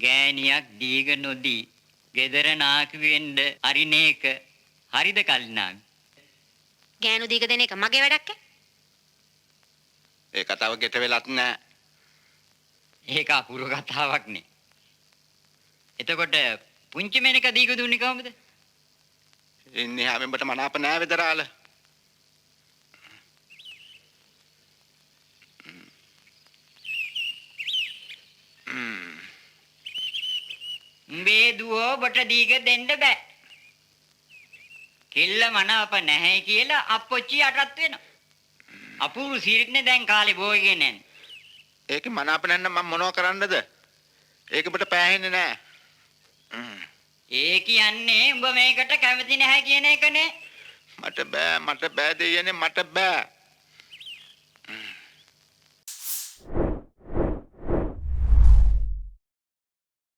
ගෑණියක් දීග නොදී ගෙදර නාකි වෙන්න අරිනේක හරිද කල්නාමි? ගෑනු දීක දෙන එක මගේ වැඩක් ඈ. ඒ කතාව ගෙට වෙලත් නෑ. ඒක අපූර්ව කතාවක් නේ. එතකොට පුංචි මේනක දීග දුන්නේ කොහමද? ඉන්නේ හැමෙඹට මනාප නෑ වෙදරාල. උඹේ දුවෝ ඔබට දීග දෙන්න බෑ. කෙල්ල මනාප නැහැ කියලා අප්පොච්චි යටත් වෙනවා. අපූර්ව සිරිට්නේ දැන් කාලේ බෝයිගේ නැන්නේ. ඒක මනාප නැත්නම් මම මොනව කරන්නද? ඒක ඔබට පෑහෙන්නේ නෑ. ඒ කියන්නේ උඹ මේකට කැමති නැහැ කියන එකනේ. මට බෑ දෙයියනේ මට බෑ.